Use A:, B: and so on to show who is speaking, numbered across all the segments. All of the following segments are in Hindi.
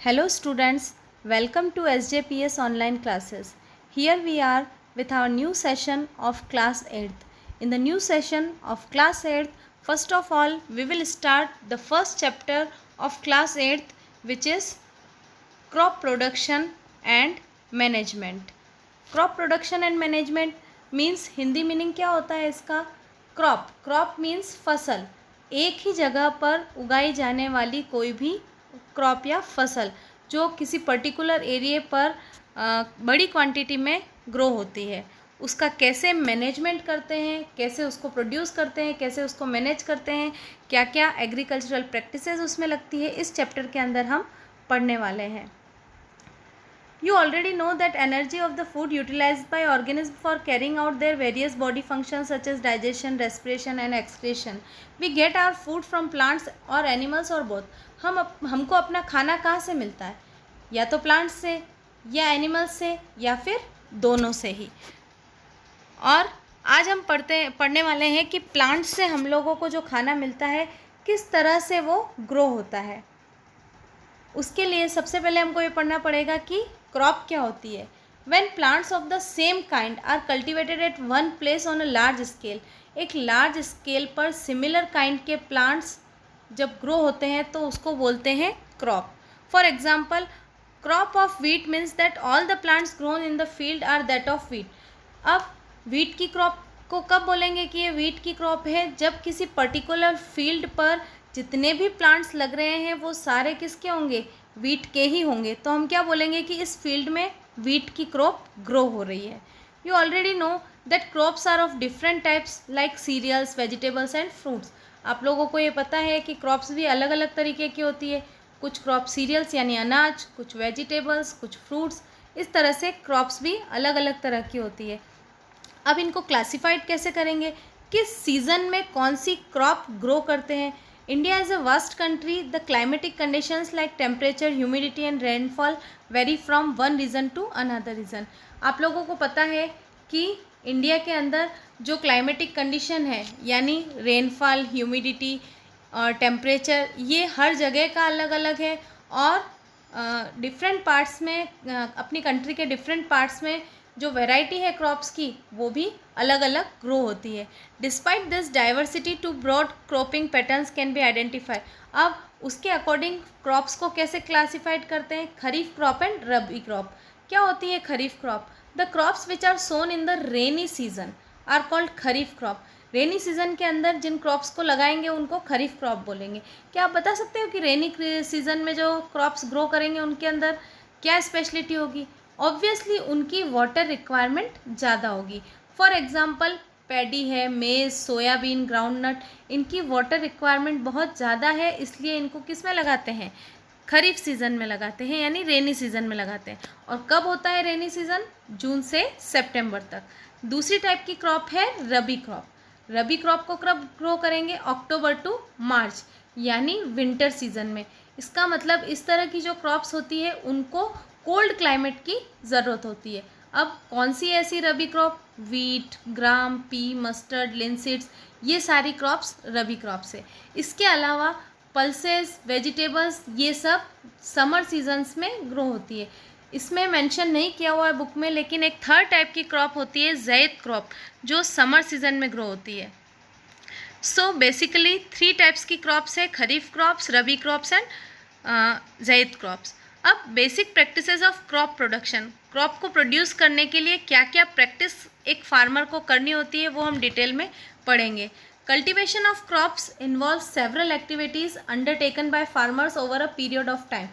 A: Hello students, welcome to SJPS online classes. Here we are with our new session of class 8th. In the new session of class 8th, first of all we will start the first chapter of class 8th, which is crop production and management. Crop production and management means Hindi meaning क्या होता है इसका? क्रॉप मीन्स फसल, एक ही जगह पर उगाई जाने वाली कोई भी क्रॉप या फसल जो किसी पर्टिकुलर एरिया पर बड़ी क्वांटिटी में ग्रो होती है, उसका कैसे मैनेजमेंट करते हैं, कैसे उसको प्रोड्यूस करते हैं, कैसे उसको मैनेज करते हैं, क्या क्या एग्रीकल्चरल प्रैक्टिसेस उसमें लगती है, इस चैप्टर के अंदर हम पढ़ने वाले हैं. You already know that energy of the food utilized by organisms for carrying out their various body functions such as digestion, respiration and excretion. We get our food from plants or animals or both. हमको अपना खाना कहाँ से मिलता है? या तो प्लांट्स से या एनिमल्स से या फिर दोनों से ही. और आज हम पढ़ने वाले हैं कि प्लांट्स से हम लोगों को जो खाना मिलता है किस तरह से वो ग्रो होता है. उसके लिए सबसे पहले हमको ये पढ़ना पड़ेगा कि क्रॉप क्या होती है. When plants of the same kind are cultivated at one place on a large scale, एक लार्ज स्केल पर सिमिलर काइंड के प्लांट्स जब ग्रो होते हैं तो उसको बोलते हैं crop. For example, crop of wheat means that all the plants grown in the field are that of wheat. अब व्हीट की क्रॉप को कब बोलेंगे कि ये व्हीट की क्रॉप है? जब किसी पर्टिकुलर फील्ड पर जितने भी प्लांट्स लग रहे हैं वो सारे किसके होंगे? व्हीट के ही होंगे. तो हम क्या बोलेंगे कि इस फील्ड में व्हीट की क्रॉप ग्रो हो रही है. You already know that crops are of different types like cereals, vegetables and fruits. आप लोगों को ये पता है कि क्रॉप्स भी अलग अलग तरीके की होती है. कुछ क्रॉप सीरियल्स यानी अनाज, कुछ वेजिटेबल्स, कुछ फ्रूट्स. इस तरह से क्रॉप्स भी अलग अलग तरह की होती है. अब इनको क्लासीफाइड कैसे करेंगे? किस सीज़न में कौन सी क्रॉप ग्रो करते हैं. India is a vast country. The climatic conditions like temperature, humidity and rainfall vary from one region to another region. आप लोगों को पता है कि इंडिया के अंदर जो क्लाइमेटिक कंडीशन है यानी रेनफॉल, ह्यूमिडिटी और टेम्परेचर, ये हर जगह का अलग अलग है. और डिफरेंट पार्ट्स में, अपनी कंट्री के डिफरेंट पार्ट्स में जो वैरायटी है क्रॉप्स की वो भी अलग अलग ग्रो होती है. Despite this diversity two broad cropping patterns can be identify. अब उसके अकॉर्डिंग क्रॉप्स को कैसे क्लासिफाइड करते हैं? Kharif crop and rabi crop. क्या होती है kharif crop? The crops which are sown in the rainy season are called kharif crop. Rainy season के अंदर जिन क्रॉप्स को लगाएंगे उनको खरीफ क्रॉप बोलेंगे. क्या आप बता सकते हो कि रेनी सीजन में जो क्रॉप्स ग्रो करेंगे उनके अंदर क्या स्पेशलिटी होगी? ऑब्वियसली उनकी वाटर रिक्वायरमेंट ज़्यादा होगी. फॉर एग्ज़ाम्पल, पैडी है, मेज़, सोयाबीन, ग्राउंडनट, इनकी वाटर रिक्वायरमेंट बहुत ज़्यादा है, इसलिए इनको किस में लगाते हैं? खरीफ सीज़न में लगाते हैं यानी रेनी सीज़न में लगाते हैं. और कब होता है रेनी सीज़न? जून से सितंबर तक. दूसरी टाइप की क्रॉप है रबी क्रॉप. रबी क्रॉप को कब ग्रो करेंगे? अक्टूबर टू मार्च यानी विंटर सीजन में. इसका मतलब इस तरह की जो क्रॉप्स होती है उनको कोल्ड क्लाइमेट की ज़रूरत होती है. अब कौन सी ऐसी रबी क्रॉप? वीट, ग्राम, पी, मस्टर्ड, लिंसीड्स, ये सारी क्रॉप्स रबी क्रॉप्स है. इसके अलावा पल्सेस, वेजिटेबल्स, ये सब समर सीजन्स में ग्रो होती है. इसमें मेंशन नहीं किया हुआ है बुक में, लेकिन एक थर्ड टाइप की क्रॉप होती है ज़ैद क्रॉप, जो समर सीजन में ग्रो होती है. सो बेसिकली 3 टाइप्स की क्रॉप्स है: kharif crops, rabi crops and zaid crops. अब basic practices of crop production. Crop को प्रोड्यूस करने के लिए क्या क्या प्रैक्टिस एक फार्मर को करनी होती है वो हम डिटेल में पढ़ेंगे. Cultivation of crops involve several activities undertaken by farmers over a period of time.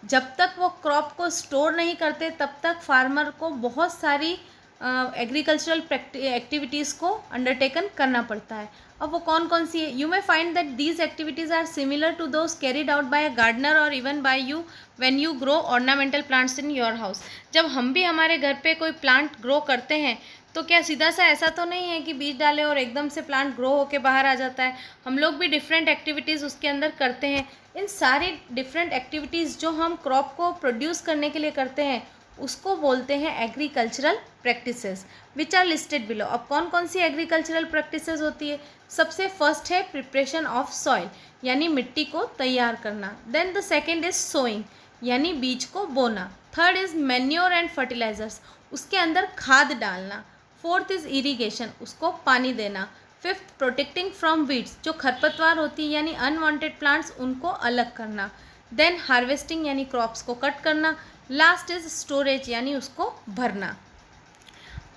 A: जब तक वो क्रॉप को स्टोर नहीं करते तब तक फार्मर को बहुत सारी एग्रीकल्चरल एक्टिविटीज़ को अंडरटेकन करना पड़ता है. अब वो कौन कौन सी है? You may find that these activities are similar to those carried out by a gardener or even by you when you grow ornamental plants in your house. जब हम भी हमारे घर पे कोई प्लांट ग्रो करते हैं तो क्या सीधा सा ऐसा तो नहीं है कि बीज डाले और एकदम से प्लांट ग्रो होके बाहर आ जाता है. हम लोग भी डिफरेंट एक्टिविटीज़ उसके अंदर करते हैं. इन सारी डिफरेंट एक्टिविटीज़ जो हम क्रॉप को प्रोड्यूस करने के लिए करते हैं उसको बोलते हैं agricultural practices which are listed below. अब कौन कौन सी एग्रीकल्चरल प्रैक्टिसेस होती है? सबसे फर्स्ट है प्रिपरेशन ऑफ सॉइल यानी मिट्टी को तैयार करना. Then the second is sowing यानी बीज को बोना। Third is manure and fertilisers, उसके अंदर खाद डालना। फोर्थ इज़ इरीगेशन, उसको पानी देना। फिफ्थ प्रोटेक्टिंग फ्रॉम वीड्स, जो खरपतवार होती है यानी अनवांटेड प्लांट्स, उनको अलग करना। देन हार्वेस्टिंग यानी क्रॉप्स को कट करना। लास्ट इज स्टोरेज यानी उसको भरना।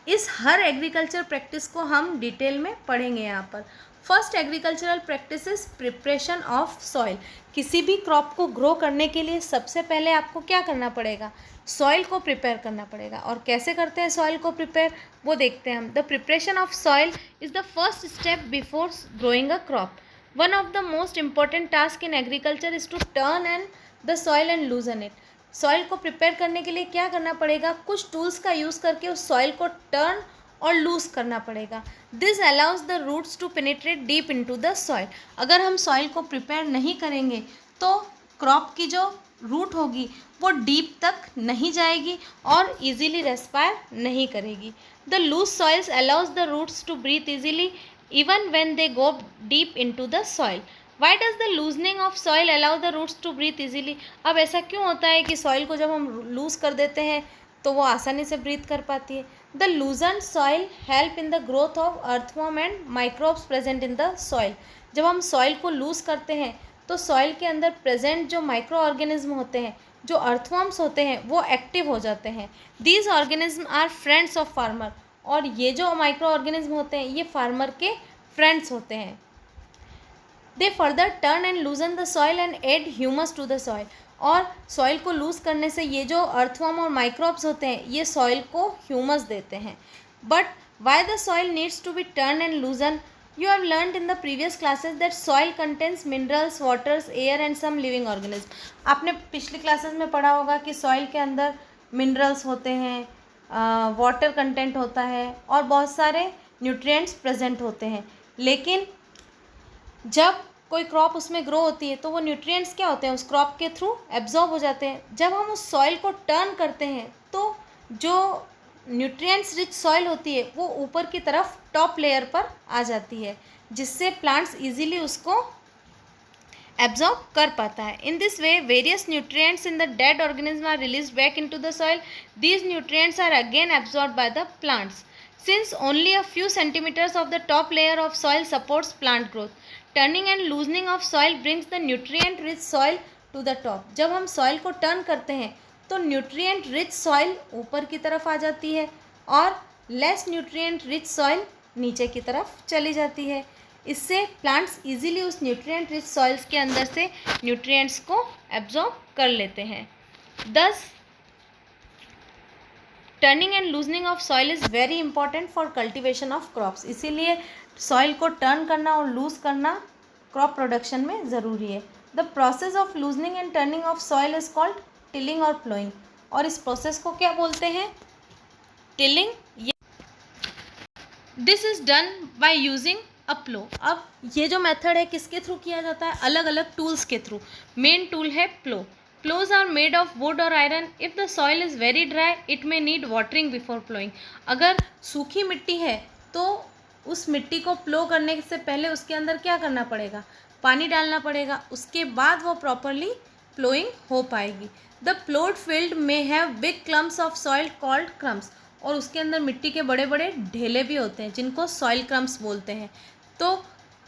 A: इस हर एग्रीकल्चर प्रैक्टिस को हम डिटेल में पढ़ेंगे यहाँ पर। First agricultural practice is preparation of soil. किसी भी क्रॉप को ग्रो करने के लिए सबसे पहले आपको क्या करना पड़ेगा, सॉइल को प्रिपेयर करना पड़ेगा। और कैसे करते हैं सॉइल को प्रिपेयर, वो देखते हैं हम। The preparation of soil is the first step before growing a crop. One of the most important task in agriculture is to turn and the soil and loosen it. Soil को प्रिपेयर करने के लिए क्या करना पड़ेगा, कुछ टूल्स का यूज़ करके उस सॉइल को टर्न और लूज करना पड़ेगा। This allows the roots to penetrate deep into the soil. अगर हम सॉइल को प्रिपेयर नहीं करेंगे तो क्रॉप की जो रूट होगी वो डीप तक नहीं जाएगी और इजीली रेस्पायर नहीं करेगी। The loose soils allows the roots to breathe easily even when they go deep into the soil. Why does the loosening of soil allow the roots to breathe easily. अब ऐसा क्यों होता है कि सॉइल को जब हम लूज कर देते हैं तो वो आसानी से ब्रीथ कर पाती है। The लूजन soil help in the growth of earthworm and microbes present in the soil. जब हम सॉइल को लूज करते हैं तो सॉइल के अंदर प्रेजेंट जो माइक्रो ऑर्गेनिज्म होते हैं, जो अर्थवॉर्म्स होते हैं, वो एक्टिव हो जाते हैं। These organism are friends of farmer. और ये जो माइक्रो ऑर्गेनिज्म होते हैं ये फार्मर के फ्रेंड्स होते हैं। They further turn and loosen the soil and add humus to the soil. और सॉइल को लूज करने से ये जो अर्थवॉर्म और माइक्रोब्स होते हैं ये सॉइल को ह्यूमस देते हैं। But why the soil needs to be turn and loosen, you have learned in the previous classes that soil contains minerals, waters, air and some living organism. आपने पिछली क्लासेस में पढ़ा होगा कि सॉइल के अंदर मिनरल्स होते हैं, वाटर कंटेंट होता है और बहुत सारे न्यूट्रिएंट्स प्रेजेंट होते हैं। लेकिन जब कोई क्रॉप उसमें ग्रो होती है तो वो न्यूट्रिएंट्स क्या होते हैं, उस क्रॉप के थ्रू एब्जॉर्ब हो जाते हैं। जब हम उस सॉइल को टर्न करते हैं तो जो न्यूट्रिएंट्स रिच सॉइल होती है वो ऊपर की तरफ टॉप लेयर पर आ जाती है, जिससे प्लांट्स इजीली उसको एब्जॉर्ब कर पाता है। In this way various nutrients in the dead organism are released back into the soil. These nutrients are again absorbed by the plants. Since only a few centimeters of the top layer of soil supports plant growth, turning and loosening of soil brings the nutrient rich soil to the top. जब हम soil को turn करते हैं तो nutrient rich soil ऊपर की तरफ आ जाती है और less nutrient rich soil नीचे की तरफ चली जाती है। इससे plants easily उस nutrient rich soils के अंदर से nutrients को absorb कर लेते हैं। Thus turning and loosening of soil is very important for cultivation of crops. इसीलिए सॉइल को टर्न करना और लूज करना क्रॉप प्रोडक्शन में ज़रूरी है। The process of loosening and turning of soil is called tilling or ploughing. और इस प्रोसेस को क्या बोलते हैं, tilling. This is done by using a plough. अब ये जो मेथड है किसके थ्रू किया जाता है, अलग अलग टूल्स के थ्रू। मेन टूल है प्लो। Plows are made of wood or iron. If the soil is very dry, it may need watering before plowing. अगर सूखी मिट्टी है तो उस मिट्टी को प्लो करने से पहले उसके अंदर क्या करना पड़ेगा, पानी डालना पड़ेगा, उसके बाद वो प्रॉपरली प्लोइंग हो पाएगी। द प्लोड फील्ड में have big clumps of soil called crumbs. और उसके अंदर मिट्टी के बड़े बड़े ढेले भी होते हैं जिनको सॉइल क्रम्स बोलते हैं। तो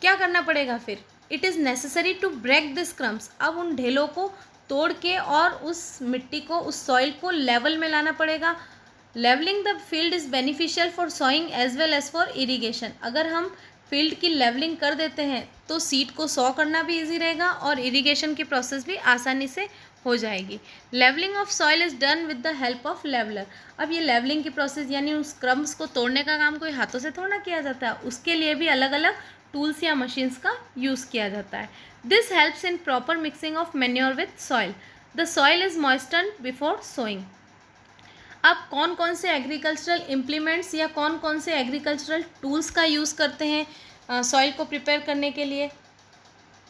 A: क्या करना पड़ेगा फिर, it is necessary to break this crumbs. अब उन ढेलों को तोड़ के और उस मिट्टी को, उस सॉइल को लेवल में लाना पड़ेगा। Levelling the field is beneficial for sowing as well as for irrigation. अगर हम फील्ड की लेवलिंग कर देते हैं तो सीड को सॉ करना भी इजी रहेगा और इरीगेशन की प्रोसेस भी आसानी से हो जाएगी। Levelling of soil is done with the help of leveller. अब ये लेवलिंग की प्रोसेस यानी उस क्रम्स को तोड़ने का काम कोई हाथों से थोड़ा किया जाता है, उसके लिए भी अलग अलग टूल्स या मशीन्स का यूज़ किया जाता है। This helps in proper mixing of manure with soil. The soil is moistened before sowing. अब कौन कौन से एग्रीकल्चरल इम्प्लीमेंट्स या कौन कौन से एग्रीकल्चरल टूल्स का यूज़ करते हैं सॉइल को प्रिपेयर करने के लिए।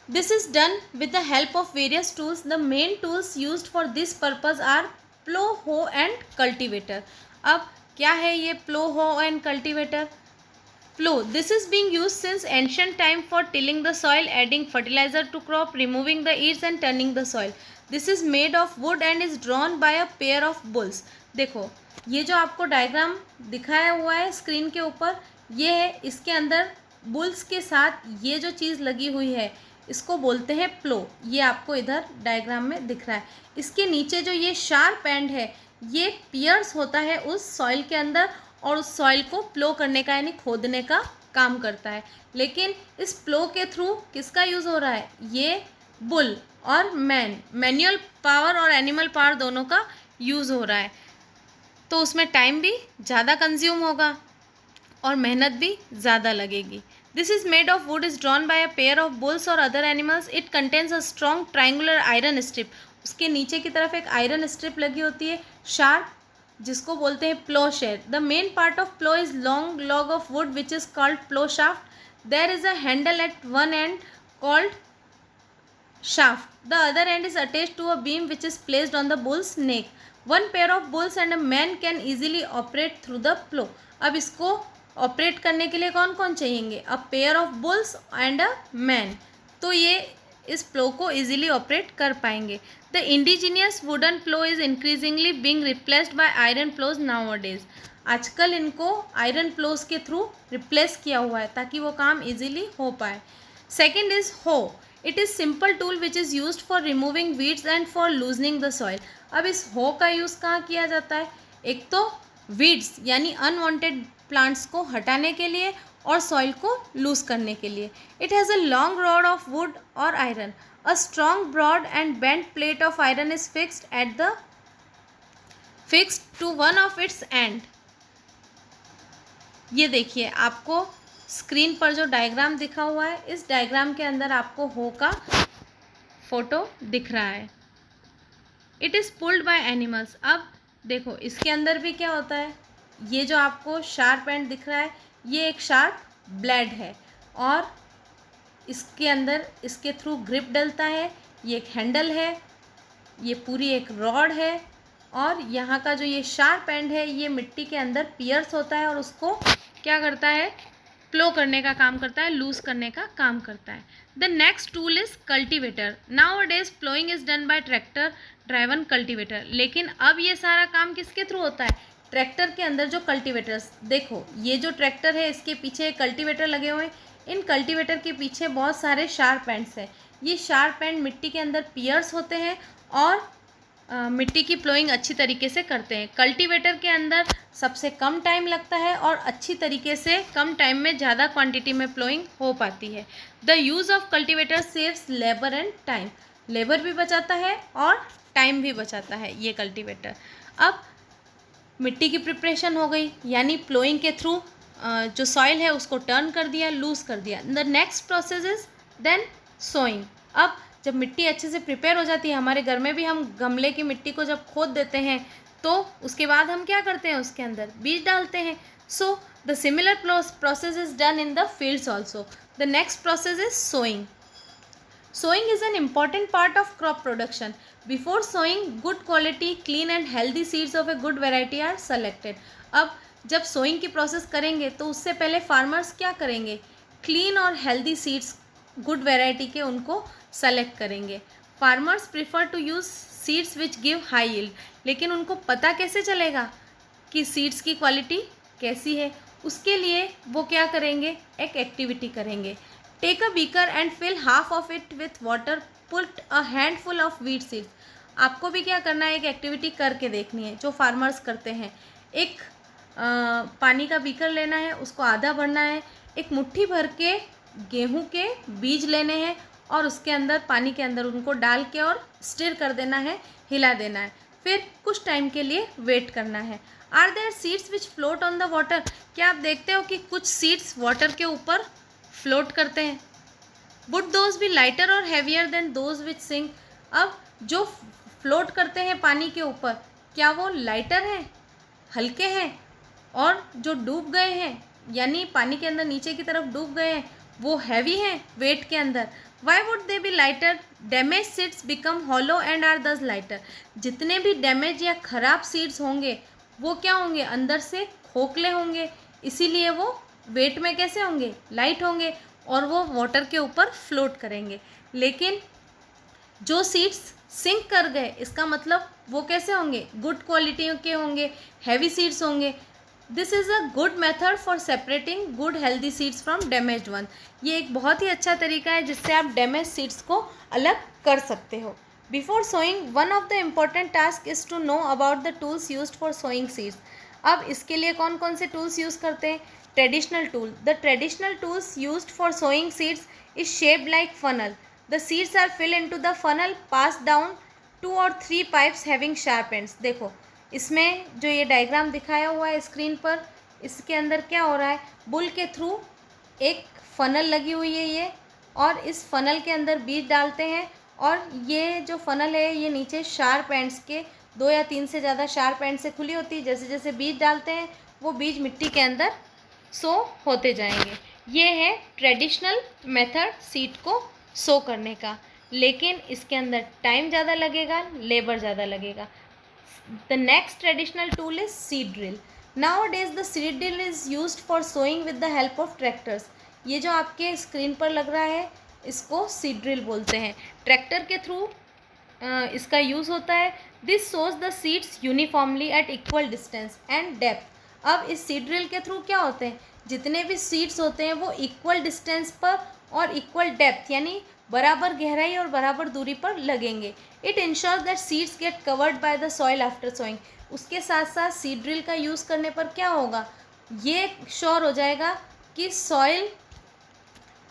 A: This is done with the help of various tools. The main tools used for this purpose are plough, hoe and cultivator. अब क्या है ये plough, hoe and cultivator. Plow. This is being used since ancient time for tilling the soil, adding fertilizer to crop, removing the weeds and turning the soil. This is made of would and is drawn by a pair of bulls. देखो ये जो आपको डायग्राम दिखाया हुआ है स्क्रीन के ऊपर, ये है, इसके अंदर बुल्स के साथ ये जो चीज़ लगी हुई है इसको बोलते हैं प्लो। ये आपको इधर डायग्राम में दिख रहा है। इसके नीचे जो ये शार्प एंड है ये पियर्स होता है उस सॉइल के अंदर और उस सॉइल को प्लो करने का यानी खोदने का काम करता है। लेकिन इस प्लो के थ्रू किसका यूज़ हो रहा है, ये बुल और मैनुअल पावर और एनिमल पावर दोनों का यूज़ हो रहा है, तो उसमें टाइम भी ज़्यादा कंज्यूम होगा और मेहनत भी ज़्यादा लगेगी। This is made of wood is drawn by a pair of bulls or other animals. It contains a strong triangular iron strip. उसके नीचे की तरफ एक आयरन स्ट्रिप लगी होती है शार्प, जिसको बोलते हैं plough share. The main part of plough is long log of wood which is called plough shaft. There is a handle at one end called shaft. The other end is attached to a beam which is placed on the bull's neck. One pair of bulls and a man can easily operate through the plow. अब इसको ऑपरेट करने के लिए कौन कौन चाहिएंगे, a pair of bulls and a man, तो ये इस प्लो को इजीली ऑपरेट कर पाएंगे। The indigenous wooden plough is increasingly being replaced by iron ploughs nowadays. आजकल इनको आयरन प्लोज के थ्रू रिप्लेस किया हुआ है ताकि वो काम इजीली हो पाए। सेकेंड इज हो। It is simple tool which is used for removing weeds and for loosening the soil. अब इस हो का यूज़ कहाँ किया जाता है, एक तो वीड्स यानी अनवांटेड प्लांट्स को हटाने के लिए और सॉइल को लूज करने के लिए। It has a long rod of wood or iron. A strong broad and bent plate of iron is fixed to one of its end. ये देखिए आपको स्क्रीन पर जो डायग्राम दिखा हुआ है, इस डायग्राम के अंदर आपको हो का फोटो दिख रहा है। It is pulled by animals. अब देखो इसके अंदर भी क्या होता है, ये जो आपको शार्प एंड दिख रहा है ये एक शार्प ब्लेड है और इसके अंदर इसके थ्रू ग्रिप डलता है। ये एक हैंडल है, ये पूरी एक रॉड है और यहाँ का जो ये शार्प एंड है ये मिट्टी के अंदर पियर्स होता है और उसको क्या करता है, प्लो करने का काम करता है, लूज करने का काम करता है। The next tool is cultivator. Now a days ploughing is done by tractor driven cultivator. लेकिन अब ये सारा काम किसके थ्रू होता है, ट्रैक्टर के अंदर जो कल्टीवेटर्स, देखो ये जो ट्रैक्टर है इसके पीछे कल्टीवेटर लगे हुए हैं। इन कल्टीवेटर के पीछे बहुत सारे शार्प एंड्स हैं। ये शार्प एंड मिट्टी के अंदर पियर्स होते हैं और मिट्टी की प्लोइंग अच्छी तरीके से करते हैं। कल्टीवेटर के अंदर सबसे कम टाइम लगता है और अच्छी तरीके से कम टाइम में ज़्यादा क्वांटिटी में प्लोइंग हो पाती है। The use of cultivator saves labour and time. Labour भी बचाता है और टाइम भी बचाता है ये कल्टीवेटर। अब मिट्टी की प्रिपरेशन हो गई यानी प्लोइंग के थ्रू जो सॉइल है उसको टर्न कर दिया, लूज कर दिया। The next process is then sowing. अब जब मिट्टी अच्छे से प्रिपेयर हो जाती है, हमारे घर में भी हम गमले की मिट्टी को जब खोद देते हैं तो उसके बाद हम क्या करते हैं, उसके अंदर बीज डालते हैं। So the similar process is done in the fields also. The next process is sowing. Sowing is an important part of crop production. Before sowing, good quality, clean and healthy seeds of a good variety are selected. अब जब सोइंग की प्रोसेस करेंगे तो उससे पहले फार्मर्स क्या करेंगे, क्लीन और हेल्दी सीड्स गुड वेराइटी के उनको सेलेक्ट करेंगे। Farmers prefer to use seeds which give high yield. लेकिन उनको पता कैसे चलेगा कि सीड्स की क्वालिटी कैसी है, उसके लिए वो क्या करेंगे, एक एक्टिविटी करेंगे। Take a beaker and fill half of it with water, put a handful of wheat seeds. आपको भी क्या करना है, एक एक्टिविटी करके देखनी है जो फार्मर्स करते हैं। एक पानी का बीकर लेना है, उसको आधा भरना है, एक मुट्ठी भर के गेहूं के बीज लेने हैं और उसके अंदर पानी के अंदर उनको डाल के और स्टिर कर देना है, हिला देना है। फिर कुछ टाइम के लिए वेट करना है। Are there seeds which float on the water. क्या आप देखते हो कि कुछ सीड्स वाटर के ऊपर फ्लोट करते हैं। वुड दोज बी लाइटर और heavier than those which sink. अब जो फ्लोट करते हैं पानी के ऊपर, क्या वो लाइटर हैं, हल्के हैं, और जो डूब गए हैं यानी पानी के अंदर नीचे की तरफ डूब गए हैं वो हैवी हैं वेट के अंदर। Why would they be lighter, damage seeds become hollow and are thus lighter. जितने भी डैमेज या ख़राब सीड्स होंगे वो क्या होंगे, अंदर से खोखले होंगे, इसीलिए वो वेट में कैसे होंगे, लाइट होंगे और वो वाटर के ऊपर फ्लोट करेंगे। लेकिन जो सीड्स सिंक कर गए, इसका मतलब वो कैसे होंगे, गुड क्वालिटी के होंगे, हैवी सीड्स होंगे। This is a good method for separating good healthy seeds from damaged one. ये एक बहुत ही अच्छा तरीका है जिससे आप डैमेज सीड्स को अलग कर सकते हो। Before sowing one of the important task is to know about the tools used for sowing seeds. अब इसके लिए कौन कौन से टूल्स यूज़ करते हैं? Traditional tool. The traditional tools used for sowing seeds is shaped like funnel. The seeds are fill into the funnel, pass down 2 और 3 पाइप्स हैविंग शार्प एंड्स। देखो इसमें जो ये डायग्राम दिखाया हुआ है स्क्रीन पर, इसके अंदर क्या हो रहा है, बुल के थ्रू एक फनल लगी हुई है ये, और इस फनल के अंदर बीज डालते हैं, और ये जो फनल है ये नीचे शार्प एंड्स के 2 या 3 से ज़्यादा शार्प एंड से खुली होती है। जैसे जैसे बीज डालते हैं वो बीज मिट्टी के अंदर सो होते जाएंगे। ये है ट्रेडिशनल मेथड सीड को सो करने का, लेकिन इसके अंदर टाइम ज़्यादा लगेगा, लेबर ज़्यादा लगेगा। The next traditional tool is seed drill. Nowadays the seed drill is used for sowing with the help of tractors. ये जो आपके स्क्रीन पर लग रहा है इसको सीड ड्रिल बोलते हैं। ट्रैक्टर के थ्रू इसका यूज़ होता है। This shows the seeds uniformly eight equal distance and depth. अब इस सीड ड्रिल के थ्रू क्या होते हैं, जितने भी सीड्स होते हैं वो इक्वल डिस्टेंस पर और इक्वल डेप्थ यानी बराबर गहराई और बराबर दूरी पर लगेंगे। It ensure that seeds get covered by the soil after sowing. उसके साथ साथ सीड ड्रिल का यूज़ करने पर क्या होगा, ये श्योर हो जाएगा कि सॉइल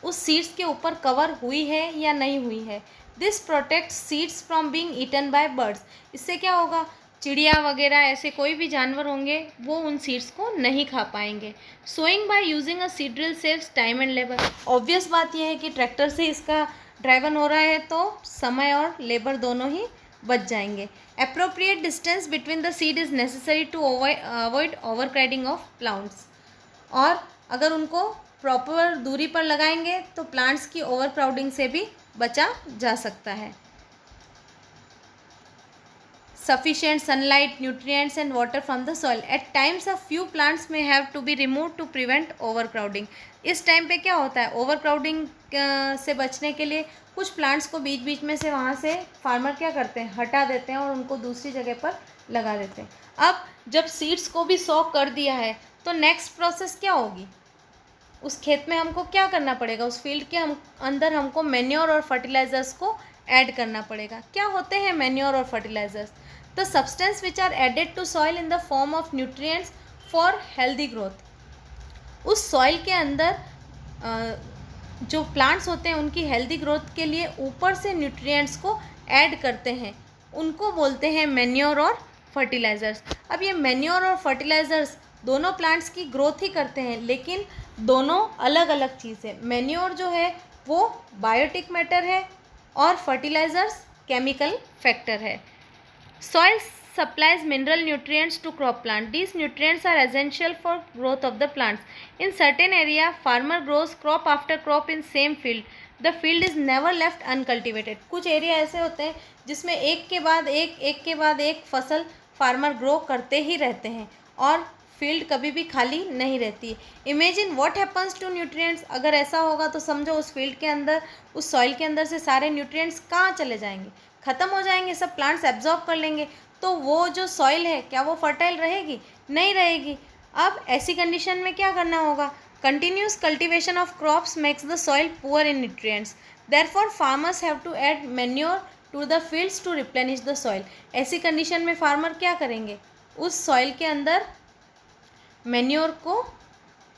A: उस सीड्स के ऊपर कवर हुई है या नहीं हुई है। This protects seeds from being eaten by birds. इससे क्या होगा, चिड़िया वगैरह ऐसे कोई भी जानवर होंगे वो उन सीड्स को नहीं खा पाएंगे। Sowing by using a seed drill saves time and labour. Obvious बात यह है कि ट्रैक्टर से इसका ड्राइवन हो रहा है तो समय और लेबर दोनों ही बच जाएंगे। Appropriate distance between the seed is necessary to avoid overcrowding of plants. और अगर उनको प्रॉपर दूरी पर लगाएंगे तो प्लांट्स की ओवर क्राउडिंग से भी बचा जा सकता है। Sufficient sunlight, nutrients and water from the soil. At times a few plants may have to be removed to prevent overcrowding. इस टाइम पे क्या होता है, ओवरक्राउडिंग से बचने के लिए कुछ प्लांट्स को बीच बीच में से वहाँ से फार्मर क्या करते हैं, हटा देते हैं और उनको दूसरी जगह पर लगा देते हैं। अब जब सीड्स को भी सॉ कर दिया है तो नेक्स्ट प्रोसेस क्या होगी, उस खेत में हमको क्या करना पड़ेगा, उस फील्ड के अंदर हमको मैन्योर और फर्टिलाइजर्स को ऐड करना पड़ेगा। क्या होते हैं मैन्योर और fertilisers? The substance which are added to soil in the form of nutrients for healthy growth. उस सॉइल के अंदर जो प्लांट्स होते हैं उनकी हेल्दी ग्रोथ के लिए ऊपर से न्यूट्रिएंट्स को ऐड करते हैं, उनको बोलते हैं मैन्योर और फर्टिलाइजर्स। अब ये मैन्योर और फर्टिलाइजर्स दोनों प्लांट्स की ग्रोथ ही करते हैं, लेकिन दोनों अलग अलग चीज़ है। मैन्योर जो है वो बायोटिक मैटर है और फर्टिलाइजर्स केमिकल फैक्टर है। Soil supplies mineral nutrients to crop plant. These nutrients are essential for growth of the plants. In certain area, farmer grows crop after crop in same field. The field is never left uncultivated. कुछ एरिया ऐसे होते हैं जिसमें एक के बाद एक फसल फार्मर ग्रो करते ही रहते हैं और फील्ड कभी भी खाली नहीं रहती। Imagine what happens to nutrients. अगर ऐसा होगा तो समझो उस फील्ड के अंदर, उस सॉइल के अंदर से सारे न्यूट्रिएंट्स कहाँ चले जाएंगे, ख़त्म हो जाएंगे, सब प्लांट्स एब्जॉर्ब कर लेंगे। तो वो जो सॉइल है क्या वो फर्टाइल रहेगी? नहीं रहेगी। अब ऐसी कंडीशन में क्या करना होगा, continuous cultivation of crops makes the soil poor in nutrients, therefore farmers have to add manure to the fields to replenish the soil. ऐसी कंडीशन में फार्मर क्या करेंगे, उस सॉइल के अंदर मैन्योर को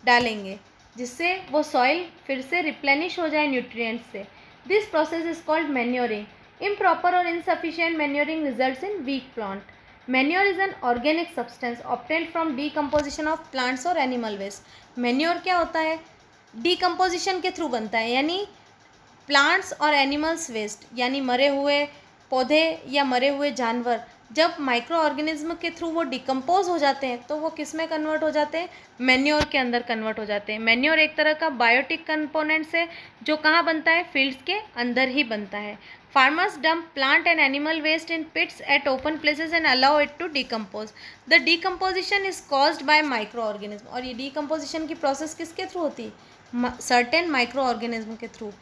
A: डालेंगे जिससे वो सॉइल फिर से रिप्लेनिश हो जाए न्यूट्रिएंट्स से। This process is called manuring. Improper or insufficient manuring results in weak plant. Manure is an organic substance obtained from decomposition of plants or animal waste. Manure क्या होता है, decomposition के थ्रू बनता है, यानी प्लांट्स और एनिमल्स वेस्ट यानी मरे हुए पौधे या मरे हुए जानवर जब माइक्रो ऑर्गेनिज्म के थ्रू वो डिकम्पोज हो जाते हैं तो वो किस में कन्वर्ट हो जाते हैं, मैन्योर के अंदर कन्वर्ट हो जाते हैं। मैन्योर एक तरह का बायोटिक कंपोनेंट्स है जो कहाँ बनता है, फील्ड्स के अंदर ही बनता है। Farmers dump plant and animal waste in pits at open places and allow it to decompose. The decomposition is caused by micro organism. और ये डिकम्पोजिशन की प्रोसेस किसके थ्रू होती है, सर्टेन माइक्रो ऑर्गेनिज्म के through.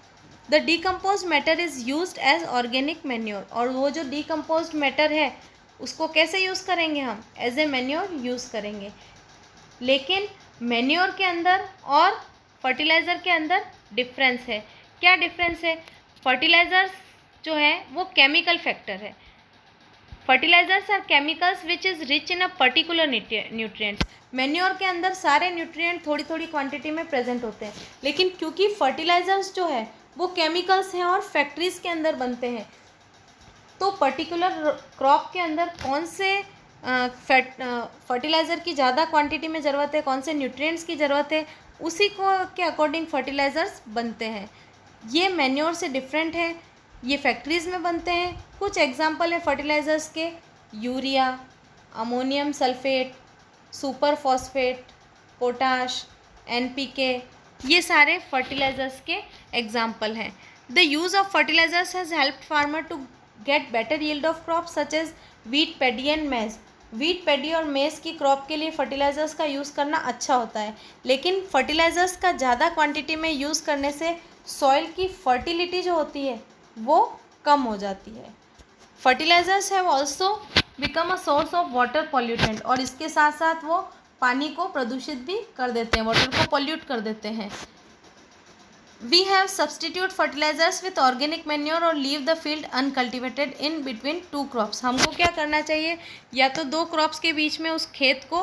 A: The decompose matter is used as organic manure, और वो जो डिकम्पोज मैटर है उसको कैसे यूज़ करेंगे हम, एज ए मैन्योर यूज़ करेंगे। लेकिन मैन्योर के अंदर और फर्टिलाइज़र के अंदर डिफरेंस है। क्या डिफरेंस है? फर्टिलाइज़र्स जो है वो केमिकल फैक्टर है। Fertilisers are chemicals which is rich in a particular nutrients. Manure के अंदर सारे न्यूट्रिएंट थोड़ी थोड़ी क्वांटिटी में प्रेजेंट होते हैं, लेकिन क्योंकि फर्टिलाइजर्स जो है वो केमिकल्स हैं और फैक्ट्रीज के अंदर बनते हैं, तो पर्टिकुलर क्रॉप के अंदर कौन से फर्टिलाइज़र की ज़्यादा क्वांटिटी में ज़रूरत है, कौन से न्यूट्रिएंट्स की ज़रूरत है, उसी को के अकॉर्डिंग फर्टिलाइज़र्स बनते हैं। ये मैन्योर से डिफरेंट है, ये फैक्ट्रीज़ में बनते हैं। कुछ एग्जांपल है फर्टिलाइज़र्स के, urea, ammonium sulphate, super phosphate, potash, NPK, ये सारे फर्टिलाइज़र्स के एग्जांपल हैं। The use of fertilisers has helped farmer to get better yield of crop such as wheat, paddy and maize. Wheat, paddy और मेज की क्रॉप के लिए फर्टिलाइज़र्स का यूज़ करना अच्छा होता है, लेकिन फर्टिलाइज़र्स का ज़्यादा क्वांटिटी में यूज़ करने से सॉइल की फर्टिलिटी जो होती है वो कम हो जाती है। Fertilisers have also become a source of water pollutant, और इसके साथ साथ वो पानी को प्रदूषित भी कर देते हैं, वाटर को पॉल्यूट कर देते हैं। We have substitute fertilisers with organic manure or leave the field uncultivated in between two crops. हमको क्या करना चाहिए, या तो दो क्रॉप्स के बीच में उस खेत को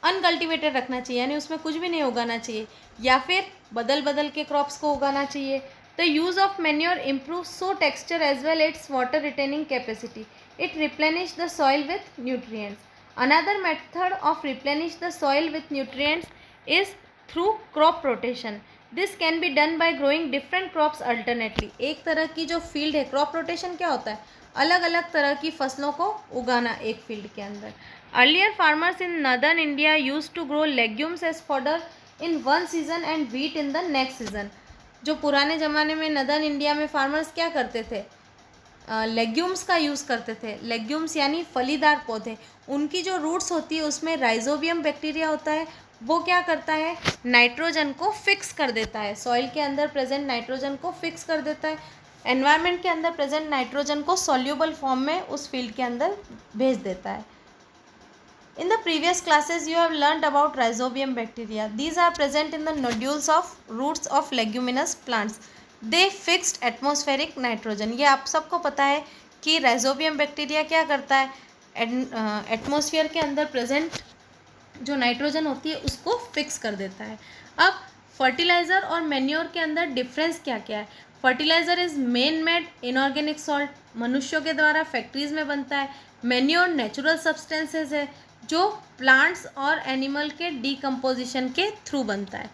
A: अनकल्टिवेटेड रखना चाहिए, यानी उसमें कुछ भी नहीं उगाना चाहिए, या फिर बदल बदल के क्रॉप्स को उगाना चाहिए। The use of manure improves soil texture as well as its water retaining capacity. It replenishes the soil with nutrients. Another method of replenish the soil with nutrients is through crop rotation. This can be done by growing different crops alternately. एक तरह की जो फील्ड है, क्रॉप रोटेशन क्या होता है, अलग अलग तरह की फसलों को उगाना एक फील्ड के अंदर। Earlier farmers in northern India used to grow legumes as fodder in one season and wheat in the next season. जो पुराने ज़माने में नदर्न इंडिया में फार्मर्स क्या करते थे, लेग्यूम्स का यूज़ करते थे। लेग्यूम्स यानी फलीदार पौधे, उनकी जो रूट्स होती है उसमें राइजोबियम बैक्टीरिया होता है, वो क्या करता है, नाइट्रोजन को फिक्स कर देता है, सॉइल के अंदर प्रेजेंट नाइट्रोजन को फिक्स कर देता है, एनवायरनमेंट के अंदर प्रेजेंट नाइट्रोजन को सॉल्यूबल फॉर्म में उस फील्ड के अंदर भेज देता है। In the previous classes, you have learned about rhizobium bacteria. These are present in the nodules of roots of leguminous plants. They fixed atmospheric nitrogen. ये आप सबको पता है कि rhizobium bacteria क्या करता है, एटमॉस्फेयर के अंदर प्रेजेंट जो नाइट्रोजन होती है उसको फिक्स कर देता है। अब फर्टिलाइज़र और मैन्योर के अंदर डिफरेंस क्या क्या है। Fertiliser is main made inorganic salt, मनुष्यों के द्वारा फैक्ट्रीज में बनता है। मैन्योर नेचुरल सब्सटेंसेस है जो प्लांट्स और एनिमल के डीकम्पोजिशन के थ्रू बनता है।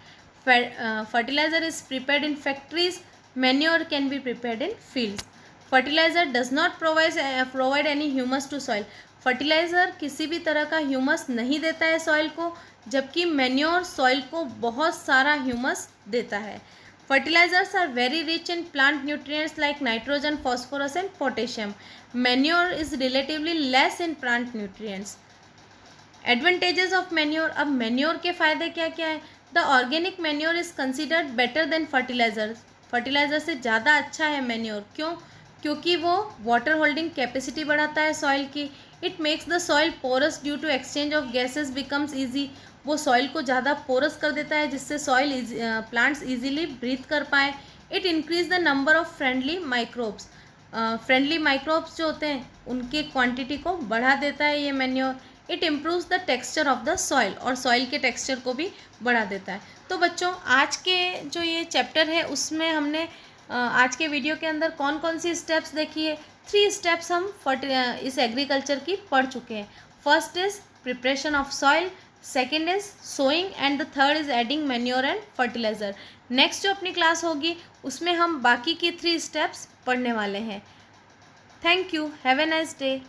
A: Fertiliser is prepared in factories, manure can be prepared in fields. Fertiliser does not provide any humus to soil. Fertiliser किसी भी तरह का ह्यूमस नहीं देता है सॉइल को, जबकि मैन्योर सॉइल को बहुत सारा ह्यूमस देता है। Fertilisers are very rich in plant nutrients like nitrogen, phosphorus and potassium. Manure is relatively less in plant nutrients. Advantages of manure. अब मैन्योर के फ़ायदे क्या क्या है। The organic manure is considered better than fertilizers. Fertilizer से ज़्यादा अच्छा है मैन्योर, क्यों? क्योंकि वो वाटर होल्डिंग कैपेसिटी बढ़ाता है सॉइल की। It makes the soil porous due to exchange of gases becomes easy. वो सॉइल को ज़्यादा पोरस कर देता है जिससे सॉइल प्लांट्स ईजिली ब्रीथ कर पाए। It increase the number of friendly microbes. Friendly microbes जो होते हैं उनके क्वांटिटी को बढ़ा देता है ये manure. It improves the texture of the soil, और सॉइल के टेक्सचर को भी बढ़ा देता है। तो बच्चों, आज के जो ये चैप्टर है उसमें हमने आज के वीडियो के अंदर कौन कौन सी स्टेप्स देखी है। 3 स्टेप्स हम इस एग्रीकल्चर की पढ़ चुके हैं। First is preparation of soil, second is sowing and the third is adding manure and fertilizer. Next जो अपनी क्लास होगी उसमें हम बाकी की 3 स्टेप्स पढ़ने वाले हैं। Thank you, have a nice day.